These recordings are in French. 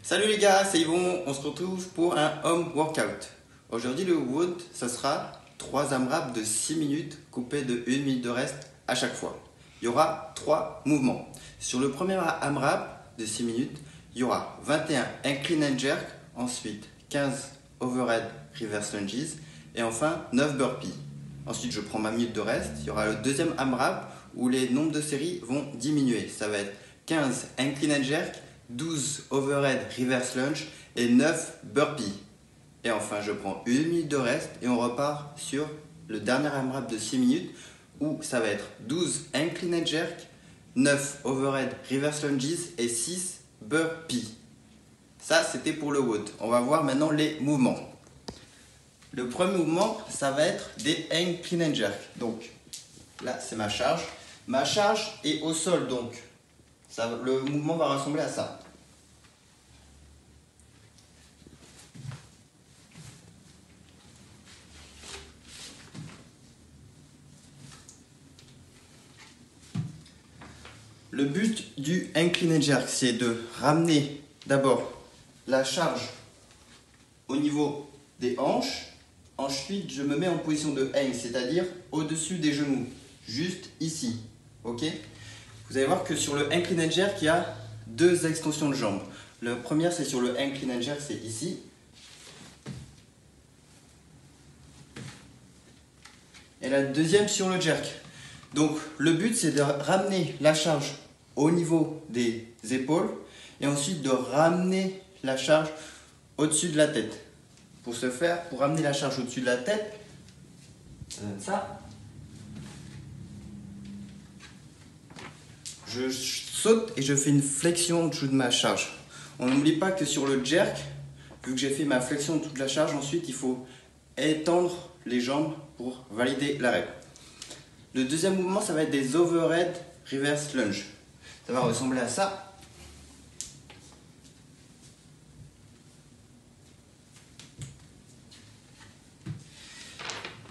Salut les gars, c'est Yvon, on se retrouve pour un home workout. Aujourd'hui le WOD, ça sera 3 AMRAP de 6 minutes coupés de 1 minute de reste à chaque fois. Il y aura 3 mouvements. Sur le premier AMRAP de 6 minutes, il y aura 21 incline and jerk, ensuite 15 overhead reverse lunges et enfin 9 burpees. Ensuite je prends ma minute de reste, il y aura le deuxième AMRAP où les nombres de séries vont diminuer. Ça va être 15 incline and jerk, 12 overhead reverse lunge et 9 burpees. Et enfin, je prends 1 minute de reste et on repart sur le dernier AMRAP de 6 minutes où ça va être 12 incline and jerk, 9 overhead reverse lunges et 6 burpees. Ça, c'était pour le WOD. On va voir maintenant les mouvements. Le premier mouvement, ça va être des incline and jerk. Donc, là, c'est ma charge. Ma charge est au sol, donc le mouvement va ressembler à ça. Le but du incline and jerk, c'est de ramener d'abord la charge au niveau des hanches. Ensuite, je me mets en position de hang, c'est-à-dire au-dessus des genoux, juste ici. Ok ? Vous allez voir que sur le incline and jerk, il y a 2 extensions de jambes. La première, c'est sur le incline and jerk, c'est ici. Et la deuxième sur le jerk. Donc, le but, c'est de ramener la charge au niveau des épaules et ensuite de ramener la charge au-dessus de la tête. Pour ce faire, pour ramener la charge au-dessus de la tête, ça donne ça. Je saute et je fais une flexion en dessous de ma charge. On n'oublie pas que sur le jerk, vu que j'ai fait ma flexion en dessous de la charge, ensuite il faut étendre les jambes pour valider l'arrêt. Le deuxième mouvement, ça va être des overhead reverse lunge. Ça va ressembler à ça.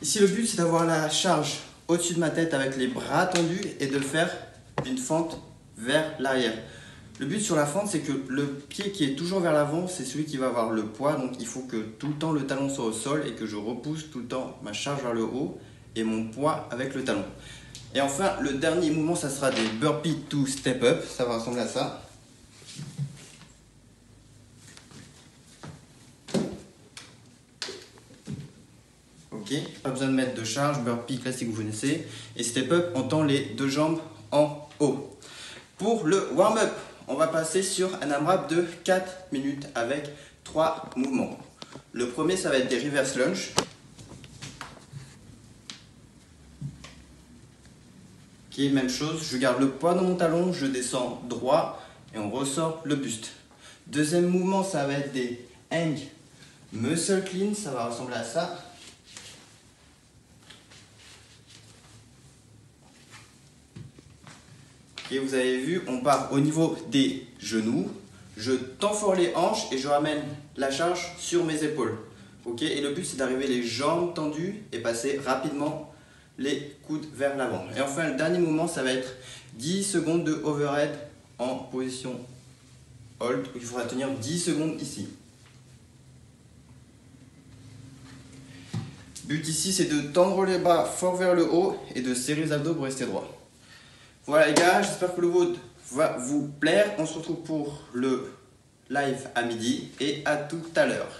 Ici, le but, c'est d'avoir la charge au-dessus de ma tête avec les bras tendus et de faire une fente vers l'arrière. Le but sur la fente, c'est que le pied qui est toujours vers l'avant, c'est celui qui va avoir le poids. Donc, il faut que tout le temps le talon soit au sol et que je repousse tout le temps ma charge vers le haut et mon poids avec le talon. Et enfin, le dernier mouvement, ça sera des burpees to step up. Ça va ressembler à ça. Ok, pas besoin de mettre de charge, burpee classique vous connaissez. Et step up, on tend les 2 jambes en haut. Pour le warm-up, on va passer sur un AMRAP de 4 minutes avec 3 mouvements. Le premier, ça va être des reverse lunge. Ok, même chose, je garde le poids dans mon talon, je descends droit et on ressort le buste. Deuxième mouvement, ça va être des hang muscle clean, ça va ressembler à ça. Et vous avez vu, on part au niveau des genoux, je tends fort les hanches et je ramène la charge sur mes épaules. Okay, et le but, c'est d'arriver les jambes tendues et passer rapidement les coudes vers l'avant. Et enfin, le dernier mouvement, ça va être 10 secondes de overhead en position hold. Il faudra tenir 10 secondes ici. But ici, c'est de tendre les bras fort vers le haut et de serrer les abdos pour rester droit. Voilà les gars, j'espère que le WOD va vous plaire. On se retrouve pour le live à midi et à tout à l'heure.